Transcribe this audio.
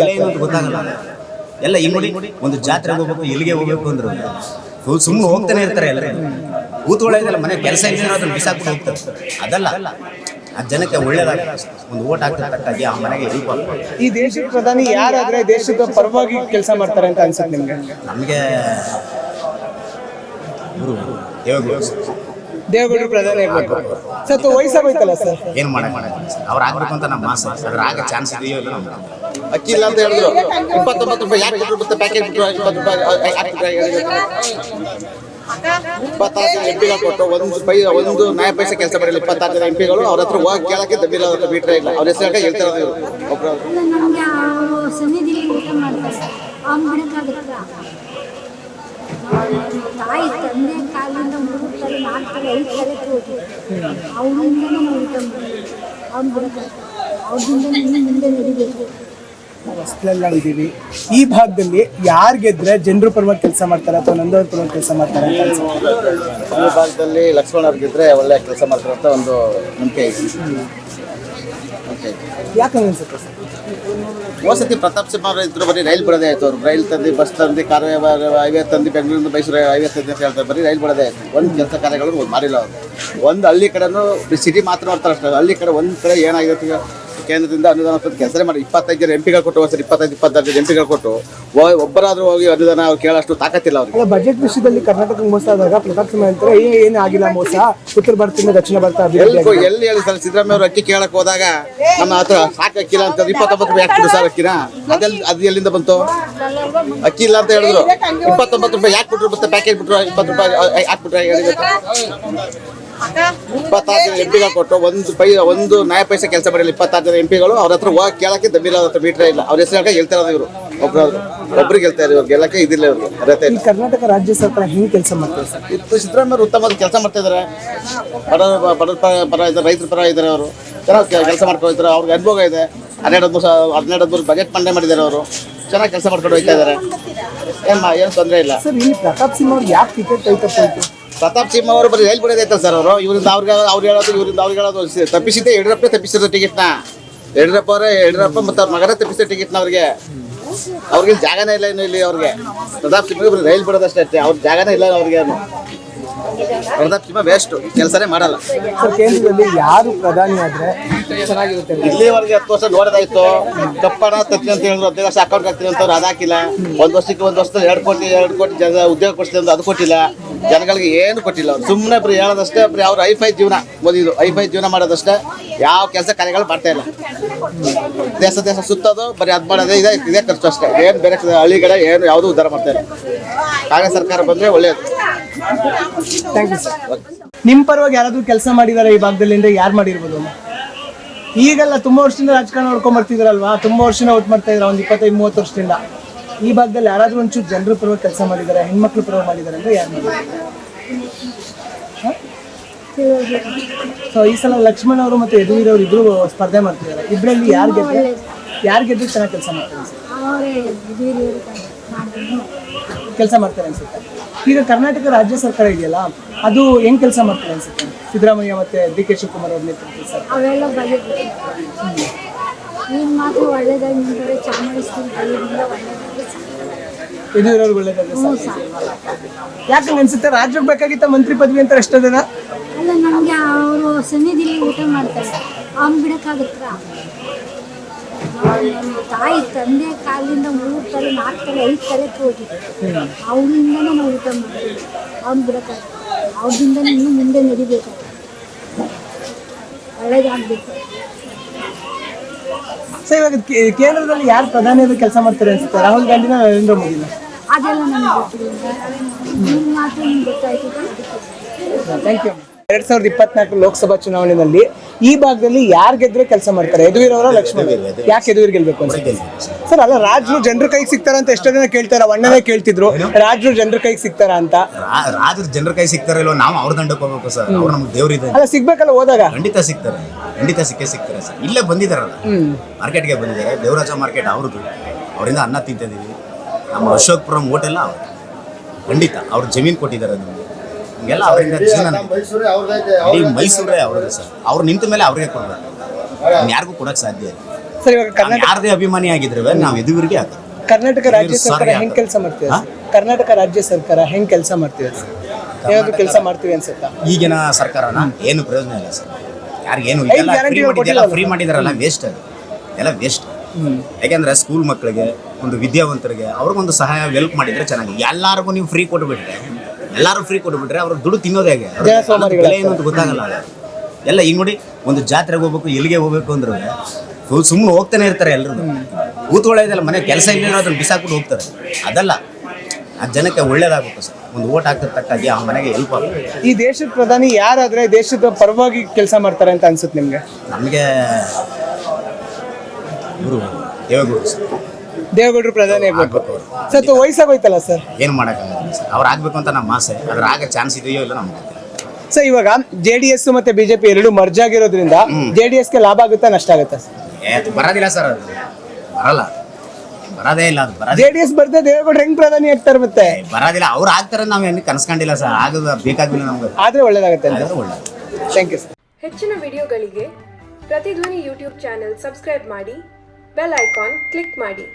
ಏನು ಅಂತ ಗೊತ್ತಾಗಲ್ಲ. ಎಲ್ಲ ಈಗ ನೋಡಿ, ಒಂದು ಜಾತ್ರೆಗೆ ಹೋಗ್ಬೇಕು, ಎಲ್ಲಿಗೆ ಹೋಗ್ಬೇಕು ಅಂದ್ರು ಸುಮ್ಮನೆ ಹೋಗ್ತಾನೆ ಇರ್ತಾರೆ. ಎಲ್ಲ ಕೂತ್ಕೊಳ್ಳೋದೆಲ್ಲ ಮನೆ ಕೆಲಸ ಇಲ್ಲದೆ ಅದನ್ನು ಬಿಸಾಕ್ಬಿಟ್ಟು ಹೋಗ್ತಾರೆ. ಅದಲ್ಲ, ಆ ಜನಕ್ಕೆ ಒಳ್ಳೇದಾಗ ಒಂದು ಓಟ್ ಹಾಕ್ತಕ್ಕಾಗಿ ಆ ಮನೆಗೆ ಹೆಲ್ಪ್ ಆಗ್ತದೆ. ಈ ದೇಶದ ಪ್ರಧಾನಿ ಯಾರಾದ್ರೆ ದೇಶದ ಪರವಾಗಿ ಕೆಲಸ ಮಾಡ್ತಾರೆ ಅಂತ ಅನ್ಸುತ್ತೆ ನಿಮ್ಗೆ? ನಮಗೆ ದೇವೇಗೌಡರು ಪ್ರಧಾನಿ ಆಗ್ಬೇಕು. ಸರ್ ವಯಸ್ಸಾಗೋಯ್ತಲ್ಲ ಸರ್, ಏನು ಮಾಡಕ್ಕೆ ಅವ್ರು ಆಗ್ಬೇಕು ಅಂತ ನಮ್ಮ ಆಸೆ. ಅದ್ರ ಆಗ ಚಾನ್ಸ್ ಇದೆಯೋ ಇಲ್ಲ ನಮ್ಗೆ. ಅಕ್ಕಿ ಇಲ್ಲ ಅಂತ ಹೇಳಿದ್ರು. 29 ರೂಪಾಯಿ ಯಾಕೆ ಕೊಟ್ಟರು ಮತ್ತೆ ಪ್ಯಾಕೇಜ್ ಬಿಟ್ಟರು 20 ರೂಪಾಯಿ ಹಾಕ್ಬಿಟ್ರೆ 26 ಜನ ಎಂಪಿಗಳು ಕೊಟ್ಟು ಒಂದು ನ್ಯಾಯ ಪೈಸೆ ಕೆಲಸ ಮಾಡಿಲ್ಲ. 26 ಜನ ಎಂಪಿಗಳು ಅವ್ರ ಹತ್ರ ಹೋಗಿ ಕೇಳಕ್ಕೆ ದಬ್ಬಿಲ್ಲ, ಅವ್ರ ಬಿಟ್ರೆ ಇಲ್ಲ. ಅವ್ರ ಹೆಸರು ಹೇಳ್ತಾರೆ ಒಬ್ಬರು ತಾಯಿ ತಂದೆ ಕಾಲಿಂದ 3 ತಲೆ 4 ತಲೆ 5 ತಲೆ ಹೋಗಿ ಅವರಿಂದನೇ ನಾವು ಊಟ ಮಾಡ್ತೀವಿ. ಅವ್ನು ಬಿಡಕ್ಕೆ ಅವ್ರಿಂದ ಇನ್ನು ಮುಂದೆ ನಡಿಬೇಕು. ಹೊಸಲೆಲ್ಲ ಇದ್ದೀವಿ. ಈ ಭಾಗದಲ್ಲಿ ಯಾರು ಗೆದ್ರೆ ಜನರು ಪರವಾಗಿ ಕೆಲಸ ಮಾಡ್ತಾರೆ ಅಥವಾ ನಂದವ್ರ ಪರವಾಗಿ ಕೆಲಸ ಮಾಡ್ತಾರೆ ಅಂತ ಅನ್ಸುತ್ತೆ? ಈ ಭಾಗದಲ್ಲಿ ಲಕ್ಷ್ಮಣ ಅವ್ರು ಗೆದ್ರೆ ಒಳ್ಳೆ ಕೆಲಸ ಮಾಡ್ತಾರೆ ಅಂತ ಒಂದು ನಂಬಿಕೆ ಐತಿ. ಯಾಕಂದ್ರೆ ಅನ್ಸುತ್ತೆ ಸರ್? ಹೋಸತಿ ಪ್ರತಾಪ್ ಸಿಂಹ ಅವರು ಇದ್ರು, ಬರೀ ರೈಲ್ ಬಿಡೋದೇ ಆಯ್ತು. ಅವ್ರು ರೈಲ್ ತಂದು, ಬಸ್ ತಂದು, ಕಾರ್ ಹೈವೇ ತಂದು, ಬೆಂಗಳೂರಿಂದ ಮೈಸೂರು ಹೈವೇ ತಂದು ಅಂತ ಹೇಳ್ತಾರೆ. ಬರೀ ರೈಲ್ ಬಿಡೋದೇ ಆಯ್ತು. ಒಂದು ಕೆಲಸ ಕಾರ್ಯಗಳು ಮಾಡಿಲ್ಲ ಅವರು. ಒಂದು ಹಳ್ಳಿ ಕಡೆನೂ ಸಿಟಿ ಮಾತ್ರ ಮಾಡ್ತಾರೆ ಅಷ್ಟೇ. ಹಳ್ಳಿ ಕಡೆ ಒಂದು ಕಡೆ ಏನಾಗಿರುತ್ತೆ, ಕೇಂದ್ರದಿಂದ ಅನುದಾನ ಕೆಲಸನೇ ಮಾಡಿ 25 ಜನ ಎಂಪಿಗಳು ಕೊಟ್ಟು, ಸರ್ 26 ಜನ ಎಂಪಿಗಳು ಕೊಟ್ಟು ಒಬ್ಬರಾದ್ರೂ ಹೋಗಿ ಅನುದಾನ ಅವ್ರು ಕೇಳೋಷ್ಟು ತಾಕತ್ತಿಲ್ಲ ಅವ್ರಿಗೆ. ಬಜೆಟ್ ವಿಷಯದಲ್ಲಿ ಕರ್ನಾಟಕ ಮೋಸ ಆದಾಗ ಪ್ರತಾಪ್ ಸಿಂಹ ಹೇಳ್ತಾರೆ ಏನು ಆಗಿಲ್ಲ ಮೋಸ, ಉತ್ತರ ಭಾರತದಿಂದ ದಕ್ಷಿಣ ಭಾರತ ಎಲ್ಲಿ ಹೇಳಿ ಸರ್? ಸಿದ್ದರಾಮಯ್ಯ ಅವರು ಅಕ್ಕಿ ಕೇಳಕ್ ಹೋದಾಗ ನಮ್ಮ ಹತ್ರ ಸಾಕು ಅಕ್ಕಿಲ್ಲ ಅಂತ 29 ರೂಪಾಯಿ ಹಾಕ್ಬಿಟ್ಟು ಸರ್ ಅಕ್ಕಿನ ಅದು ಎಲ್ಲಿಂದ ಬಂತು? ಅಕ್ಕಿ ಇಲ್ಲ ಅಂತ ಹೇಳಿದ್ರು. 29 ರೂಪಾಯಿ ಯಾಕೆ ಬಿಟ್ರು ಮತ್ತೆ ಪ್ಯಾಕೇಜ್ ಬಿಟ್ರು 20 ರೂಪಾಯಿ ಹಾಕ್ಬಿಟ್ರೆ 26 ಜನ ಎಂಪಿಗಳು ಕೊಟ್ಟು ಒಂದು ನ್ಯಾಯ ಪೈಸೆ ಕೆಲಸ ಮಾಡಿಲ್ಲ. 26 ಜನ ಎಂಪಿಗಳು ಅವ್ರ ಹತ್ರ ಹೋಗಿ ಕೇಳಕ್ಕೆ ದಬ್ಬಿಲ್ಲ, ಅವ್ರ ಹತ್ರ ಬಿಟ್ರೆ ಇಲ್ಲ. ಅವ್ರ ಹೆಸರು ಹೇಳ್ತಾರೆ ಇವರು ಒಬ್ರಿಗೆ ಹೇಳ್ತಾರೆ. ಇವ್ರು ಗೆಲ್ಲಕ್ಕೆ ಇದಿಲ್ಲ ಇವ್ರಿಗೆ ಅರ್ಹತೆ ಇಲ್ಲ. ಕರ್ನಾಟಕ ರಾಜ್ಯ ಸರ್ಕಾರ ಹೆಂಗೆ ಕೆಲಸ ಮಾಡ್ತಾರೆ ಸರ್? ಇದು ಸಿದ್ದರಾಮಯ್ಯ ಉತ್ತಮವಾದ ಕೆಲಸ ಮಾಡ್ತಾ ಇದ್ದಾರೆ. ಬಡವರ ಪರ ಇದ್ದಾರೆ, ರೈತರ ಪರ ಇದ್ದಾರೆ. ಅವರು ಚೆನ್ನಾಗಿ ಕೆಲಸ ಮಾಡ್ಕೊಂಡಿದ್ದಾರೆ. ಅವ್ರಿಗೆ ಅನುಭವ ಇದೆ. 12 ಬಜೆಟ್ ಮಂಡನೆ ಮಾಡಿದ್ದಾರೆ. ಅವರು ಚೆನ್ನಾಗಿ ಕೆಲಸ ಮಾಡ್ಕೊಂಡು ಹೋಗ್ತಾ ಇದ್ದಾರೆ. ಏನು ತೊಂದರೆ ಇಲ್ಲ ಸರ್. ಇಲ್ಲಿ ಪ್ರತಾಪ್ ಸಿಂಹ ಅವ್ರಿಗೆ ಯಾಕೆ ಟಿಕೆಟ್ ಕೈತಪ್ಪಾಯ್ತು? ಪ್ರತಾಪ್ ಸಿಂಹ ಅವರು ಬರೀ ರೈಲ್ ಬಿಡೋದೈತೆ ಸರ್. ಅವರು ಇವರಿಂದ ಅವ್ರು ಹೇಳೋದು, ಇವರಿಂದ ಅವ್ರಿಗೆ ಹೇಳೋದು ತಪ್ಪಿಸಿದ್ದೆ. ಯಡಿಯೂರಪ್ಪ ತಪ್ಪಿಸಿದ್ರು ಟಿಕೆಟ್ನ. ಯಡಿಯೂರಪ್ಪ ಮತ್ತು ಅವ್ರ ಮಗನೇ ತಪ್ಪಿಸಿದ ಟಿಕೆಟ್ನ ಅವ್ರಿಗೆ ಜಾಗನೇ ಇಲ್ಲ ಇನ್ನು ಇಲ್ಲಿ. ಅವ್ರಿಗೆ ಪ್ರತಾಪ್ ಸಿಂಹ ಬರೀ ರೈಲ್ ಬಿಡೋದಷ್ಟೇ, ಅವ್ರ ಜಾಗನೇ ಇಲ್ಲ ಅವ್ರಿಗೆ. ಪ್ರತಾಪ್ ಸಿಂಹ ವೇಸ್ಟ್, ಕೆಲಸನೇ ಮಾಡಲ್ಲ. ಕೇಂದ್ರದಲ್ಲಿ ಯಾರು ಪ್ರಧಾನಿ ಆದ್ರೆ ಚೆನ್ನಾಗಿರುತ್ತೆ? ಇಲ್ಲಿವರೆಗೆ 10 ವರ್ಷ ನೋಡೋದಾಯ್ತು. ಕಪ್ಪಣ ತತ್ತಿ ಅಂತ ಹೇಳಿದ್ರು, 15 ವರ್ಷ ಅಕೌಂಟ್ ಹಾಕ್ತೀನಿ ಅಂತ ಅವ್ರು ಅದು ಹಾಕಿಲ್ಲ. ಒಂದು ವರ್ಷದಲ್ಲಿ 2 ಕೋಟಿ ಜನ ಉದ್ಯೋಗ ಕೊಡ್ತೀನಿ ಅಂತ ಅದು ಕೊಟ್ಟಿಲ್ಲ. ಜನಗಳಿಗೆ ಏನು ಕೊಟ್ಟಿಲ್ಲ. ಅವ್ರು ಸುಮ್ಮನೆ ಬರೀ ಹೇಳೋದಷ್ಟೇ. ಬರೀ ಅವ್ರು ಹೈಫೈ ಜೀವನ ಓದಿದ್ದು, ಹೈಫೈ ಜೀವನ ಮಾಡೋದಷ್ಟೇ. ಯಾವ ಕೆಲಸ ಕಾರ್ಯಗಳು ಮಾಡ್ತಾ ಇಲ್ಲ. ದೇಶ ಸುತ್ತೋದು, ಬರೀ ಅದು ಮಾಡೋದೇ ಇದೇ ಖರ್ಚು ಅಷ್ಟೇ. ಏನು ಬೇರೆ ಹಳ್ಳಿಗಡೆ ಏನು ಯಾವುದೂ ಉದ್ಧಾರ ಮಾಡ್ತಾ ಇಲ್ಲ. ಕಾಂಗ್ರೆಸ್ ಸರ್ಕಾರ ಬಂದರೆ ಒಳ್ಳೆಯದು. Thank you sir. ನಿಮ್ಮ ಪರವಾಗಿ ಯಾರಾದರೂ ಕೆಲಸ ಮಾಡಿದಾರೆ ಈ ಭಾಗದಲ್ಲಿ ಅಂದ್ರೆ ಯಾರು ಮಾಡಿರ್ಬೋದು? ಈಗೆಲ್ಲ ತುಂಬ ವರ್ಷದಿಂದ ರಾಜಕಾರಣ ನೋಡ್ಕೊಂಡ್ ಬರ್ತಿದ್ರಲ್ವಾ, ತುಂಬ ವರ್ಷದಿಂದ ಓಟ್ ಮಾಡ್ತಾ ಇದ್ದಾರೆ, ಒಂದು 25-30 ವರ್ಷದಿಂದ. ಈ ಭಾಗದಲ್ಲಿ ಯಾರಾದರೂ ಒಂಚೂರು ಜನರ ಪರವಾಗಿ ಕೆಲಸ ಮಾಡಿದ್ದಾರೆ, ಹೆಣ್ಮಕ್ಳ ಪರವಾಗಿ ಮಾಡಿದ್ದಾರೆ ಅಂದ್ರೆ ಯಾರು ಮಾಡಿದ್ದಾರೆ? ಸೊ ಈ ಸಲ ಲಕ್ಷ್ಮಣ್ ಅವರು ಮತ್ತು ಯದುವೀರ್ ಅವರು ಇಬ್ಬರು ಸ್ಪರ್ಧೆ ಮಾಡ್ತಿದ್ದಾರೆ. ಇಬ್ಬರಲ್ಲಿ ಯಾರು ಗೆದ್ದು ಚೆನ್ನಾಗಿ ಕೆಲಸ ಮಾಡ್ತಾರೆ ಕೆಲಸ ಮಾಡ್ತಾರೆ ಅನ್ಸುತ್ತೆ. ಈಗ ಕರ್ನಾಟಕ ರಾಜ್ಯ ಸರ್ಕಾರ ಇದೆಯಲ್ಲ, ಅದು ಹೆಂಗ್ ಕೆಲಸ ಮಾಡ್ತಾರೆ ಅನ್ಸುತ್ತೆ? ಸಿದ್ದರಾಮಯ್ಯ ಮತ್ತೆ ಡಿ.ಕೆ. ಶಿವಕುಮಾರ್ ಅವ್ರ ನೇತೃತ್ವದ ಸರ್ಕಾರ ಅವೆಲ್ಲ ಬಜೆಟ್ ಈಗ ಮಾತ್ರ ಒಳ್ಳೇದಾಗಿ ನಿಂತರೆ ಚಾಮರಾಜಪೇಟೆ ಯದುವೀರ್ ಅವ್ರಿಗೆ ಒಳ್ಳೇದಾದ್ರೆ ಯಾಕಂಗೆ ಅನ್ಸುತ್ತೆ? ರಾಜ್ಯಕ್ಕೆ ಬೇಕಾಗಿತ್ತ ಮಂತ್ರಿ ಪದವಿ ಅಂತ ಎಷ್ಟೋ ಜನ ಅಲ್ಲ, ನಮಗೆ ಅವರು ಸನ್ನಿಧಿಲಿ ಊಟ ಮಾಡ್ತಾರೆ. ಅವ್ನು ಬಿಡೋಕ್ಕಾಗುತ್ತ? ತಾಯಿ ತಂದೆ ಕಾಲಿಂದ 3 ತಲೆ 4 ತಲೆ 5 ತಲೆ ಹೋಗಿ ಅವರಿಂದನೇ ನಾವು ಊಟ ಮಾಡ್ತೀವಿ. ಅವ್ನು ಬಿಡೋಕ್ಕಾಗುತ್ತೆ? ಅವ್ರಿಂದನೇ ಇನ್ನೂ ಮುಂದೆ ನಡಿಬೇಕು, ಒಳ್ಳೇದಾಗಬೇಕು. ಸೊ ಇವಾಗ ಕೇಂದ್ರದಲ್ಲಿ ಯಾರು ಪ್ರಧಾನಿಯಾಗಿ ಕೆಲಸ ಮಾಡ್ತಾರೆ ಅನ್ಸುತ್ತೆ? ರಾಹುಲ್ ಗಾಂಧಿನ, ನರೇಂದ್ರ ಮೋದಿನ? ಅದೆಲ್ಲ ನನಗೆ ಗೊತ್ತಿಲ್ಲ. ಇವ್ರು ಮಾತ್ರ ನಿಮ್ಗೆ ಗೊತ್ತಾಯ್ತು. Thank you. 2024 ಲೋಕಸಭಾ ಚುನಾವಣೆಯಲ್ಲಿ ಈ ಭಾಗದಲ್ಲಿ ಯಾರು ಗೆದ್ರೆ ಕೆಲಸ ಮಾಡ್ತಾರೆ? ಯದುವೀರ್ ಅವರ, ಲಕ್ಷ್ಮಣ್? ಯಾಕೆ ಯದುವೀರ್ ಗೆಲ್ಬೇಕು ಅನ್ಸುತ್ತೆ ಸರ್? ಅಲ್ಲ, ರಾಜ್ರು ಜನರ ಕೈಗೆ ಸಿಗ್ತಾರ ಅಂತ ಎಷ್ಟೋ ಜನ ಕೇಳ್ತಾರ. ಅಣ್ಣನೇ ಕೇಳ್ತಿದ್ರು, ರಾಜ್ರು ಜನರ ಕೈಗೆ ಸಿಗ್ತಾರ ಅಂತ. ರಾಜ್ರು ಜನರ ಕೈ ಸಿಗ್ತಾರ ಇಲ್ವೋ, ನಾವು ಅವ್ರ ದಂಡಕ್ಕೆ ಹೋಗ್ಬೇಕು ಸರ್. ಅವ್ರು ನಮ್ಗೆ ದೇವ್ರಿದೆ. ಅಲ್ಲ, ಸಿಗ್ಬೇಕಲ್ಲ ಹೋದಾಗ. ಖಂಡಿತ ಸಿಗ್ತಾರೆ, ಖಂಡಿತ ಸಿಗ್ತಾರೆ ಸರ್. ಇಲ್ಲೇ ಬಂದಿದ್ದಾರಲ್ಲ, ಮಾರ್ಕೆಟ್ಗೆ ಬಂದಿದ್ದಾರೆ. ದೇವರಾಜ ಮಾರ್ಕೆಟ್ ಅವ್ರದ್ದು, ಅವರಿಂದ ಅನ್ನ ತಿಂತಿದ್ದೀವಿ. ನಮ್ಮ ಅಶೋಕ್ಪುರಂ ಹೋಟೆಲ್ಲ ಅವ್ರು ಖಂಡಿತ ಅವ್ರ ಜಮೀನು ಕೊಟ್ಟಿದ್ದಾರೆ ನಮಗೆ. ಹಿಂಗೆಲ್ಲ ಅವರಿಂದ ಜೀವನ ಇಡೀ ಮೈಸೂರೇ ಅವ್ರದ್ದು ಸರ್. ಅವ್ರು ನಿಂತ ಮೇಲೆ ಅವ್ರಿಗೆ ಕೊಡಬೇಕು, ಯಾರಿಗೂ ಕೊಡೋಕ್ಕೆ ಸಾಧ್ಯ ಇಲ್ಲ. ಸರ್ ಇವಾಗ ಕರ್ನಾಟಕ ಯಾರದೇ ಅಭಿಮಾನಿ ಆಗಿದ್ರೆ ನಾವು ಎದುರಿಗೆ ಹಾಕೋದು. ಕರ್ನಾಟಕ ರಾಜ್ಯ ಸರ್ಕಾರ ಸಾರಿ ಹೆಂಗ್ ಕೆಲಸ ಮಾಡ್ತೀವಿ ಕರ್ನಾಟಕ ರಾಜ್ಯ ಸರ್ಕಾರ ಹೆಂಗ್ ಕೆಲಸ ಮಾಡ್ತೀವಿ ಸರ್ ಏನಾದ್ರು ಕೆಲಸ ಮಾಡ್ತೀವಿ ಅನ್ಸುತ್ತಾ ಈಗಿನ ಸರ್ಕಾರನ ಏನು ಪ್ರಯೋಜನ ಇಲ್ಲ ಸರ್. ಯಾರಿಗೇನು ಐದು ಗ್ಯಾರಂಟಿಗಳು ಕೊಟ್ಟಿಲ್ಲ ಫ್ರೀ ಮಾಡಿದಾರಲ್ಲ ವೇಸ್ಟ್ ಅದು ಎಲ್ಲ ವೇಸ್ಟ್. ಯಾಕೆಂದ್ರೆ ಸ್ಕೂಲ್ ಮಕ್ಕಳಿಗೆ ಒಂದು ವಿದ್ಯಾವಂತರಿಗೆ ಅವ್ರಿಗೊಂದು ಸಹಾಯ ಹೆಲ್ಪ್ ಮಾಡಿದ್ರೆ ಚೆನ್ನಾಗಿ. ಎಲ್ಲರಿಗೂ ನೀವು ಫ್ರೀ ಕೊಟ್ಬಿಟ್ರೆ ಅವ್ರು ದುಡ್ಡು ತಿನ್ನೋದೇ ಹೇಗೆ? ಬೆಲೆ ಏನು ಅಂತ ಗೊತ್ತಾಗಲ್ಲ. ಎಲ್ಲ ಈಗ ನೋಡಿ, ಒಂದು ಜಾತ್ರೆಗೆ ಹೋಗ್ಬೇಕು, ಎಲ್ಲಿಗೆ ಹೋಗ್ಬೇಕು ಅಂದ್ರೆ ಸುಮ್ಮನೆ ಹೋಗ್ತಾನೆ ಇರ್ತಾರೆ ಎಲ್ಲರೂ. ಕೂತ್ಕೊಳ್ಳೋದೆಲ್ಲ ಮನೆ ಕೆಲಸ ಇಲ್ಲದ್ರೆ ಅದನ್ನ ಬಿಸಾಕ್ಬಿಟ್ಟು ಹೋಗ್ತಾರೆ. ಅದಲ್ಲ, ಆ ಜನಕ್ಕೆ ಒಳ್ಳೇದಾಗುತ್ತೆ ಸರ್. ಒಂದು ಓಟ್ ಹಾಕಿದ ತಕ್ಕಾಗಿ ಆ ಮನೆಗೆ ಹೆಲ್ಪ್ ಆಗುತ್ತೆ. ಈ ದೇಶದ ಪ್ರಧಾನಿ ಯಾರಾದ್ರೆ ದೇಶದ ಪರವಾಗಿ ಕೆಲಸ ಮಾಡ್ತಾರೆ ಅಂತ ಅನ್ಸುತ್ತೆ ನಿಮ್ಗೆ? ನಮಗೆ ಇವರು ದೇವೇಗೌಡರು ಸರ್. ದೇವೇಗೌಡರು ಪ್ರಧಾನಿ ಆಗ್ಬೇಕು ಸರ್. ವಯಸ್ಸಾಗೋಯ್ತಲ್ಲ ಸರ್, ಏನು ಮಾಡೋಕ್ಕಾಗಲ್ಲ ಸರ್. ಅವ್ರು ಆಗ್ಬೇಕು ಅಂತ ನಮ್ಮ ಆಸೆ. ಅದ್ರ ಆಗ ಚಾನ್ಸ್ ಇದೆಯೋ ಇಲ್ಲ ನಮ್ಗೆ ಗೊತ್ತಿಲ್ಲ. ಸರ್ ಇವಾಗ JDS ಮತ್ತೆ ಬಿಜೆಪಿ ಎರಡು ಮರ್ಜ್ ಆಗಿರೋದ್ರಿಂದ JDSಗೆ ಲಾಭ ಆಗುತ್ತಾ ನಷ್ಟ ಆಗುತ್ತಾ ಸರ್? ಬರೋದಿಲ್ಲ ಸರ್, ಅದು ಬರೋದೇ ಇಲ್ಲ. ಅದು JDS ಬರ್ದೆ ದೇವೇಗೌಡರು ಹೆಂಗ್ ಪ್ರಧಾನಿ ಆಗ್ತಾರೆ ಮತ್ತೆ? ಬರೋದಿಲ್ಲ. ಅವ್ರು ಆಗ್ತಾರೆ, ನಾವು ಏನು ಕನ್ಸ್ಕೊಂಡಿಲ್ಲ ಸರ್. ಆಗೋದು ಬೇಕಾಗಿಲ್ಲ ನಮ್ಗೆ. ಆದ್ರೆ ಒಳ್ಳೇದಾಗುತ್ತೆ ಅಂತ. ಒಳ್ಳೇದು. Thank you sir. ಹೆಚ್ಚಿನ ವಿಡಿಯೋಗಳಿಗೆ ಪ್ರತಿಧ್ವನಿ ಯೂಟ್ಯೂಬ್ ಚಾನೆಲ್ ಸಬ್ಸ್ಕ್ರೈಬ್ ಮಾಡಿ, ಬೆಲ್ ಐಕಾನ್ ಕ್ಲಿಕ್ ಮಾಡಿ.